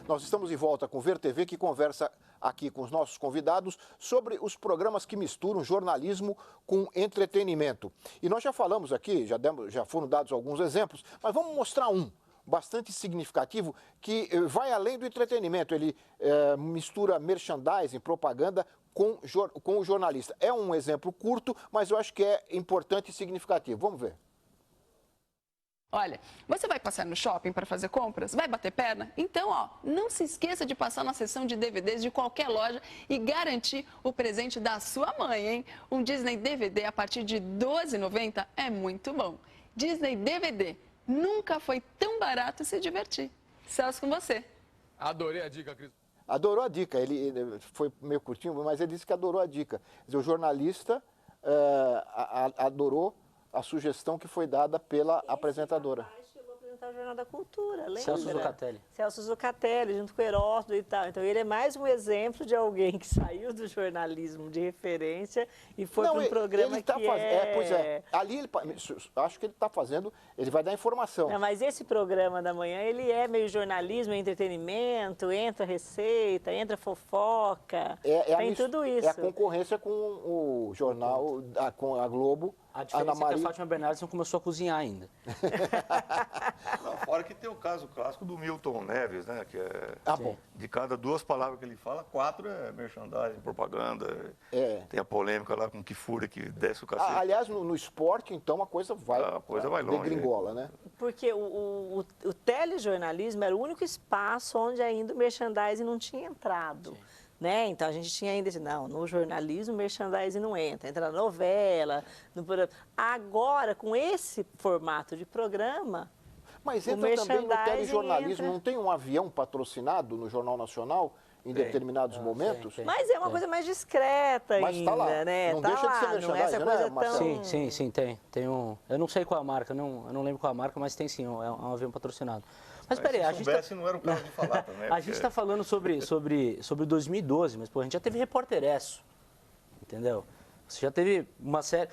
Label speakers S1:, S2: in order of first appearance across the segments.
S1: Nós estamos de volta com o Ver TV, que conversa aqui com os nossos convidados sobre os programas que misturam jornalismo com entretenimento. E nós já falamos aqui, já foram dados alguns exemplos, mas vamos mostrar um bastante significativo que vai além do entretenimento. Ele mistura merchandising, propaganda com o jornalista. É um exemplo curto, mas eu acho que é importante e significativo. Vamos ver.
S2: Olha, você vai passar no shopping para fazer compras? Vai bater perna? Então, não se esqueça de passar na seção de DVDs de qualquer loja e garantir o presente da sua mãe, hein? Um Disney DVD a partir de R$ 12,90 é muito bom. Disney DVD, nunca foi tão barato se divertir. Celso, com você.
S3: Adorei a dica, Cris.
S1: Adorou a dica, ele foi meio curtinho, mas ele disse que adorou a dica. Quer dizer, o jornalista adorou a sugestão que foi dada pela apresentadora.
S4: Chegou a apresentar o Jornal da Cultura, lembra?
S5: Celso Zucatelli.
S4: Celso Zucatelli, junto com o Heródoto e tal. Então, ele é mais um exemplo de alguém que saiu do jornalismo de referência e foi para um programa
S1: Pois é, ali acho que ele está fazendo, ele vai dar informação.
S4: Não, mas esse programa da manhã, ele é meio jornalismo, é entretenimento, entra receita, entra fofoca, tem tudo isso.
S1: É a concorrência com o jornal, com a Globo.
S5: A diferença é que a Fátima Bernardes não começou a cozinhar ainda.
S6: Não, fora que tem o caso clássico do Milton Neves, né? Que é
S1: bom.
S6: De cada 2 palavras que ele fala, 4 é merchandising, propaganda. Tem a polêmica lá com que fúria que desce o cacete.
S1: Aliás, no esporte, então, a coisa vai
S6: longe.
S1: Degringola, né?
S4: Porque o telejornalismo era o único espaço onde ainda o merchandising não tinha entrado. Né? Então, a gente tinha ainda esse, não, no jornalismo, o merchandising não entra na novela. Agora, com esse formato de programa,
S1: mas entra também no telejornalismo, não tem um avião patrocinado no Jornal Nacional em determinados momentos?
S4: Mas é uma coisa mais discreta ainda,
S1: mas tá lá.
S4: Né?
S1: Não deixa de ser merchandising,
S4: não é essa coisa tão...
S5: Sim, tem um... Eu não sei qual é a marca, eu não lembro qual é a marca, mas tem sim, é um avião patrocinado. Mas peraí,
S6: a gente não era o caso de falar também.
S5: A gente está falando sobre 2012, mas pô, a gente já teve Repórter-Esso, entendeu? Você já teve uma série...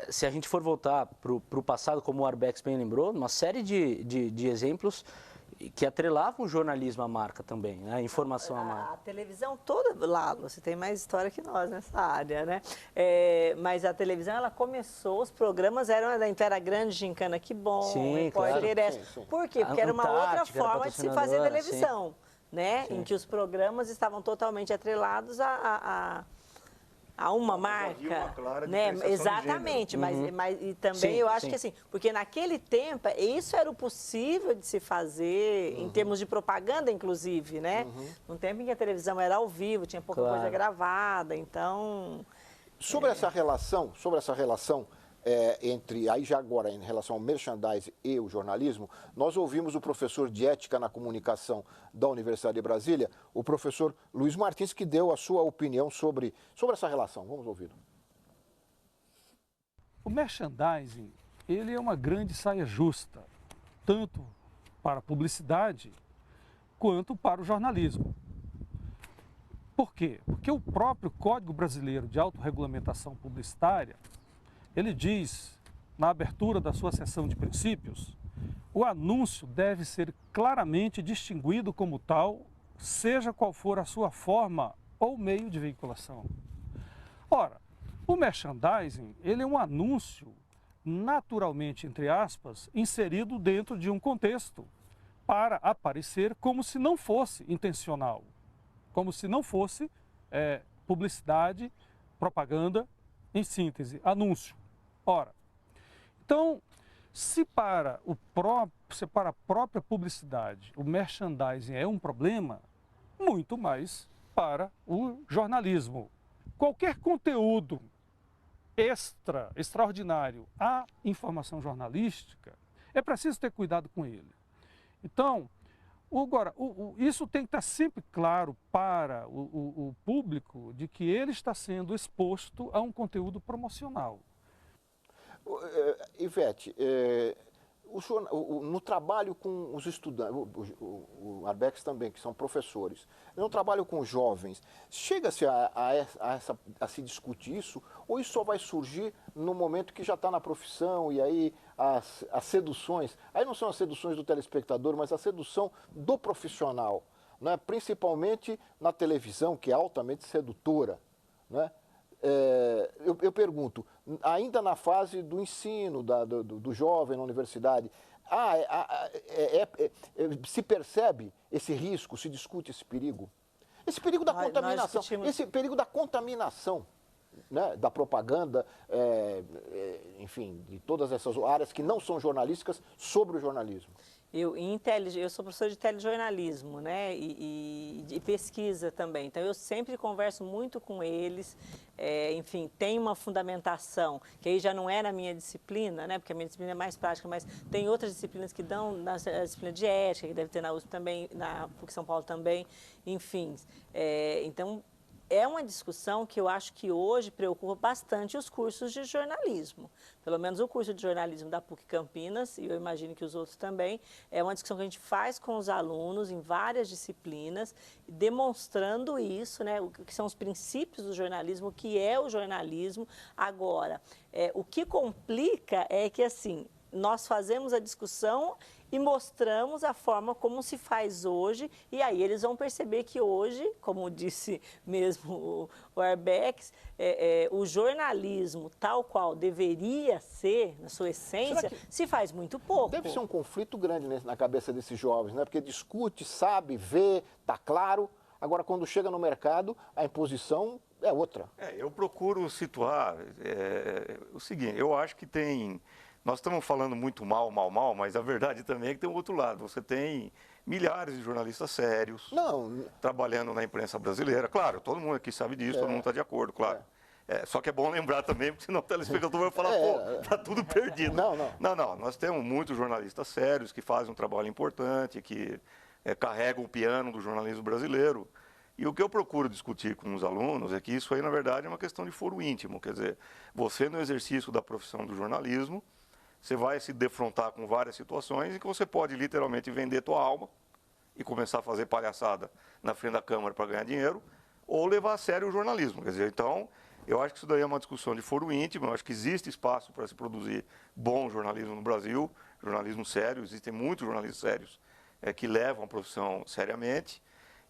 S5: Se a gente for voltar para o passado, como o Arbex bem lembrou, uma série de exemplos que atrelavam o jornalismo à marca também, né? A informação à marca.
S4: A televisão toda, lá, você tem mais história que nós nessa área, né? Mas a televisão, ela começou, os programas eram da Impera Grande, Gincana Que Bom, Repórter-Esso. Por quê? Porque era uma outra forma de se fazer televisão, né? Em que os programas estavam totalmente atrelados a uma marca, né? Exatamente, mas e também eu acho que assim, porque naquele tempo isso era o possível de se fazer em termos de propaganda, inclusive, né? Num tempo em que a televisão era ao vivo, tinha pouca coisa gravada, então...
S1: Sobre essa relação entre, aí já agora, em relação ao merchandising e o jornalismo, nós ouvimos o professor de Ética na Comunicação da Universidade de Brasília, o professor Luiz Martins, que deu a sua opinião sobre essa relação. Vamos ouvi-lo.
S7: O merchandising, ele é uma grande saia justa, tanto para a publicidade quanto para o jornalismo. Por quê? Porque o próprio Código Brasileiro de Autorregulamentação Publicitária, ele diz, na abertura da sua seção de princípios, o anúncio deve ser claramente distinguido como tal, seja qual for a sua forma ou meio de veiculação. Ora, o merchandising, ele é um anúncio naturalmente, entre aspas, inserido dentro de um contexto para aparecer como se não fosse intencional, como se não fosse publicidade, propaganda, em síntese, anúncio. Ora, então, se para a própria publicidade o merchandising é um problema, muito mais para o jornalismo. Qualquer conteúdo extraordinário à informação jornalística, é preciso ter cuidado com ele. Então, agora, isso tem que estar sempre claro para o público de que ele está sendo exposto a um conteúdo promocional.
S1: Ivete, no trabalho com os estudantes, o Arbex também, que são professores, no trabalho com jovens, chega-se a se discutir isso, ou isso só vai surgir no momento que já está na profissão e aí as seduções, aí não são as seduções do telespectador, mas a sedução do profissional, né? Principalmente na televisão, que é altamente sedutora, né? Eu pergunto, ainda na fase do ensino, do jovem na universidade, se percebe esse risco, se discute esse perigo? Esse perigo da contaminação, esse perigo da contaminação, né, da propaganda, enfim, de todas essas áreas que não são jornalísticas sobre o jornalismo. Eu
S4: sou professora de telejornalismo, né, e pesquisa também, então eu sempre converso muito com eles, enfim, tem uma fundamentação, que aí já não é na minha disciplina, né, porque a minha disciplina é mais prática, mas tem outras disciplinas que dão, na disciplina de ética, que deve ter na USP também, na PUC São Paulo também, enfim, então... É uma discussão que eu acho que hoje preocupa bastante os cursos de jornalismo. Pelo menos o curso de jornalismo da PUC Campinas, e eu imagino que os outros também, é uma discussão que a gente faz com os alunos em várias disciplinas, demonstrando isso, né, o que são os princípios do jornalismo, o que é o jornalismo. Agora, o que complica é que, assim, nós fazemos a discussão e mostramos a forma como se faz hoje, e aí eles vão perceber que hoje, como disse mesmo o Arbex, o jornalismo tal qual deveria ser, na sua essência, se faz muito pouco.
S1: Deve ser um conflito grande na cabeça desses jovens, né? Porque discute, sabe, vê, está claro, agora quando chega no mercado, a imposição é outra.
S6: Eu procuro situar o seguinte, eu acho que tem... Nós estamos falando muito mal, mas a verdade também é que tem um outro lado. Você tem milhares de jornalistas sérios trabalhando na imprensa brasileira. Claro, todo mundo aqui sabe disso, todo mundo está de acordo, claro. Só que é bom lembrar também, porque senão o telespectador vai falar, tá tudo perdido. Não, nós temos muitos jornalistas sérios que fazem um trabalho importante, que carregam o piano do jornalismo brasileiro. E o que eu procuro discutir com os alunos é que isso aí, na verdade, é uma questão de foro íntimo. Quer dizer, você no exercício da profissão do jornalismo, você vai se defrontar com várias situações em que você pode literalmente vender tua alma e começar a fazer palhaçada na frente da Câmara para ganhar dinheiro, ou levar a sério o jornalismo. Quer dizer, então, eu acho que isso daí é uma discussão de foro íntimo, eu acho que existe espaço para se produzir bom jornalismo no Brasil, jornalismo sério, existem muitos jornalistas sérios que levam a profissão seriamente,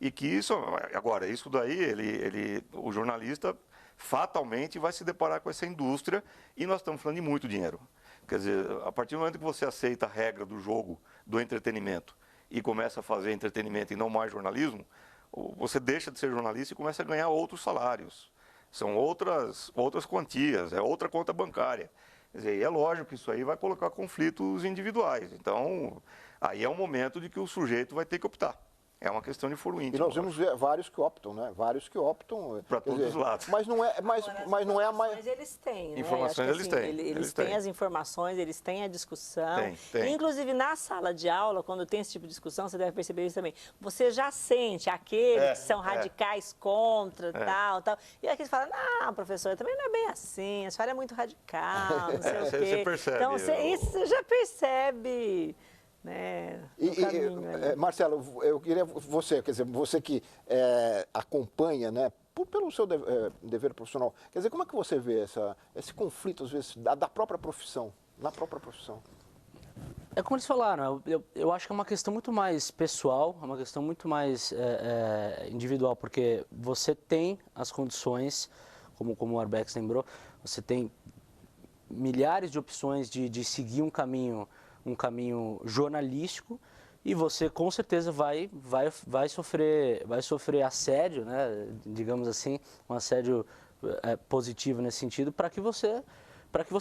S6: e que isso, agora, isso daí, o jornalista fatalmente vai se deparar com essa indústria, e nós estamos falando de muito dinheiro. Quer dizer, a partir do momento que você aceita a regra do jogo, do entretenimento, e começa a fazer entretenimento e não mais jornalismo, você deixa de ser jornalista e começa a ganhar outros salários. São outras quantias, é outra conta bancária. Quer dizer, e é lógico que isso aí vai colocar conflitos individuais. Então, aí é um momento de que o sujeito vai ter que optar. É uma questão de foro íntimo.
S1: E nós vemos vários que optam, né? Vários que optam.
S6: Para todos os lados.
S1: Mas não é, mas não é a
S4: mais. Eles têm, né?
S6: Informações eles têm.
S4: Eles têm as informações, eles têm a discussão.
S6: Tem.
S4: Inclusive, na sala de aula, quando tem esse tipo de discussão, você deve perceber isso também. Você já sente aqueles que são radicais contra, tal. E aqueles falam, não, professora, também não é bem assim, a senhora é muito radical, não sei o quê.
S6: Você percebe.
S4: Então, isso você já percebe. Né,
S1: Marcelo, eu queria você que acompanha, né, pelo seu dever profissional, quer dizer, como é que você vê esse conflito, às vezes, da própria profissão, na própria profissão?
S5: É como eles falaram, eu acho que é uma questão muito mais pessoal, é uma questão muito mais individual, porque você tem as condições, como o Arbex lembrou, você tem milhares de opções de seguir um caminho jornalístico, e você com certeza vai sofrer assédio, né, digamos assim, um assédio positivo nesse sentido, para que você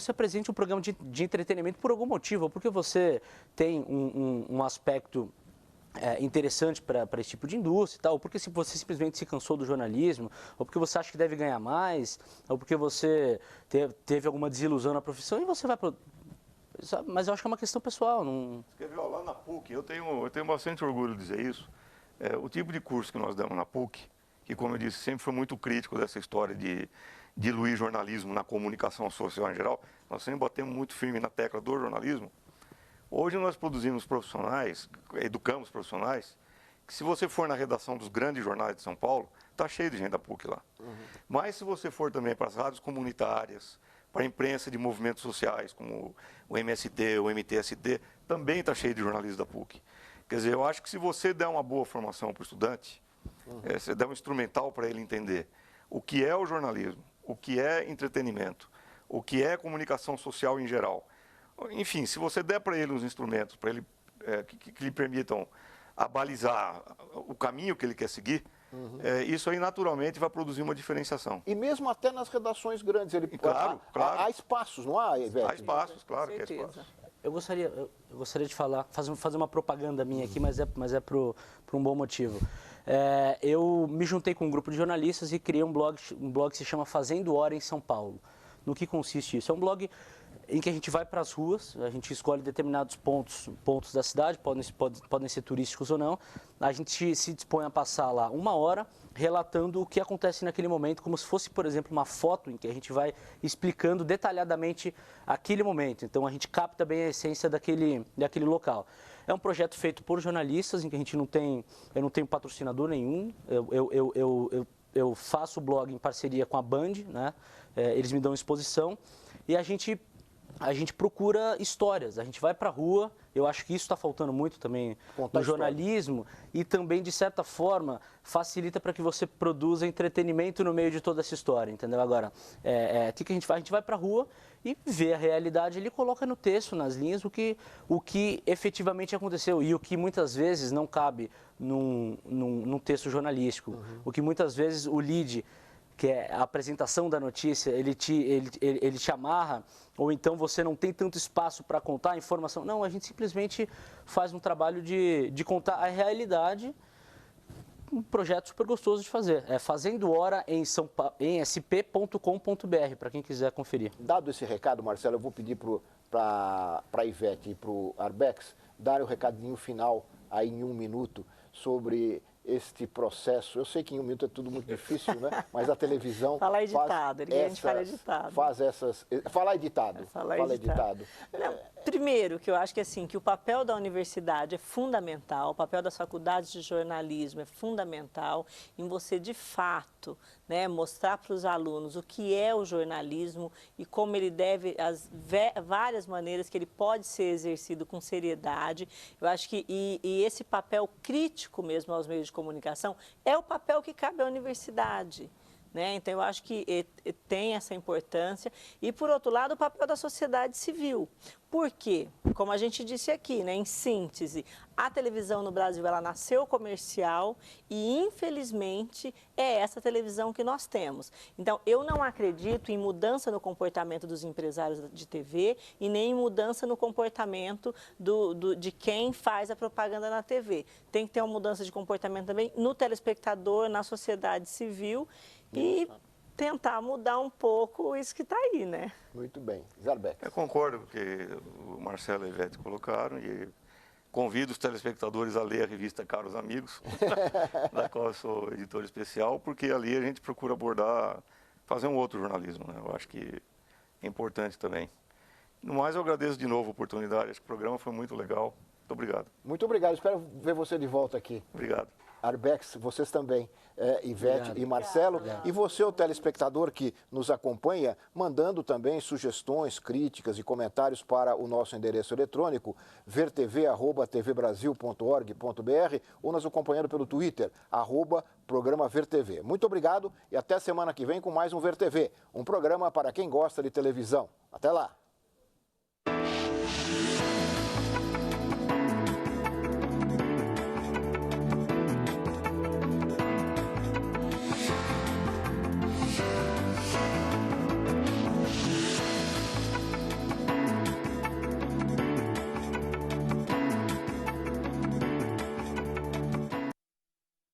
S5: apresente um programa de entretenimento por algum motivo, ou porque você tem um aspecto interessante para esse tipo de indústria e tal, ou porque você simplesmente se cansou do jornalismo, ou porque você acha que deve ganhar mais, ou porque você teve alguma desilusão na profissão, e você vai para... Mas eu acho que é uma questão pessoal. Não...
S6: Quer ver, lá na PUC, eu tenho bastante orgulho de dizer isso. O tipo de curso que nós damos na PUC, que, como eu disse, sempre foi muito crítico dessa história de diluir jornalismo na comunicação social em geral, nós sempre batemos muito firme na tecla do jornalismo. Hoje nós produzimos profissionais, educamos profissionais, que se você for na redação dos grandes jornais de São Paulo, está cheio de gente da PUC lá. Mas se você for também para as rádios comunitárias, para a imprensa de movimentos sociais, como o MST, o MTST, também está cheio de jornalistas da PUC. Quer dizer, eu acho que se você der uma boa formação para o estudante, você der um instrumental para ele entender o que é o jornalismo, o que é entretenimento, o que é comunicação social em geral. Enfim, se você der para ele os instrumentos para ele, que lhe permitam abalizar o caminho que ele quer seguir, isso aí naturalmente vai produzir uma diferenciação.
S1: E mesmo até nas redações grandes,
S6: claro.
S1: Há espaços, não há, Ivete?
S6: Há espaços, claro que há espaços.
S5: Eu gostaria de falar, fazer uma propaganda minha aqui, mas é por um bom motivo. Eu me juntei com um grupo de jornalistas e criei um blog que se chama Fazendo Hora em São Paulo. No que consiste isso? É um blog em que a gente vai para as ruas, a gente escolhe determinados pontos da cidade, podem ser turísticos ou não, a gente se dispõe a passar lá 1 hora relatando o que acontece naquele momento, como se fosse, por exemplo, uma foto em que a gente vai explicando detalhadamente aquele momento. Então a gente capta bem a essência daquele local. É um projeto feito por jornalistas, em que eu não tenho patrocinador nenhum, eu faço o blog em parceria com a Band, né? Eles me dão exposição e a gente procura histórias, a gente vai para a rua, eu acho que isso está faltando muito também no jornalismo e também, de certa forma, facilita para que você produza entretenimento no meio de toda essa história, entendeu? Agora, o que a gente faz? A gente vai para a rua e vê a realidade, ele coloca no texto, nas linhas, o que efetivamente aconteceu e o que muitas vezes não cabe num texto jornalístico, o que muitas vezes o lead, que é a apresentação da notícia, ele te amarra, ou então você não tem tanto espaço para contar a informação. Não, a gente simplesmente faz um trabalho de contar a realidade, um projeto super gostoso de fazer. É Fazendo Hora em sp.com.br, para quem quiser conferir.
S1: Dado esse recado, Marcelo, eu vou pedir para a Ivete e para o Arbex darem o recadinho final aí em 1 minuto sobre este processo. Eu sei que em 1 minuto é tudo muito difícil, né? Mas a televisão
S4: Fala editado, a gente fala editado.
S1: Faz essas... Fala editado.
S4: Fala editado. Não, primeiro, que eu acho que assim, que o papel da universidade é fundamental, o papel das faculdades de jornalismo é fundamental em você, de fato, né, mostrar para os alunos o que é o jornalismo e como ele deve, as várias maneiras que ele pode ser exercido com seriedade. Eu acho que e esse papel crítico mesmo aos meios de comunicação é o papel que cabe à universidade. Né? Então, eu acho que tem essa importância. E, por outro lado, o papel da sociedade civil. Por quê? Como a gente disse aqui, né, em síntese, a televisão no Brasil ela nasceu comercial e, infelizmente, é essa televisão que nós temos. Então, eu não acredito em mudança no comportamento dos empresários de TV e nem em mudança no comportamento de quem faz a propaganda na TV. Tem que ter uma mudança de comportamento também no telespectador, na sociedade civil e tentar mudar um pouco isso que está aí, né?
S1: Muito bem. Zarbeck.
S6: Eu concordo com o que o Marcelo e a Ivete colocaram e convido os telespectadores a ler a revista Caros Amigos, da qual eu sou editor especial, porque ali a gente procura abordar, fazer um outro jornalismo, né? Eu acho que é importante também. No mais, eu agradeço de novo a oportunidade, acho que o programa foi muito legal. Muito obrigado.
S1: Muito obrigado, espero ver você de volta aqui.
S6: Obrigado.
S1: Arbex, vocês também, Ivete Obrigado. E Marcelo. Obrigado. E você, o telespectador que nos acompanha, mandando também sugestões, críticas e comentários para o nosso endereço eletrônico, vertv@tvbrasil.org.br ou nos acompanhando pelo Twitter, @programa VerTV. Muito obrigado e até semana que vem com mais um VerTV, um programa para quem gosta de televisão. Até lá!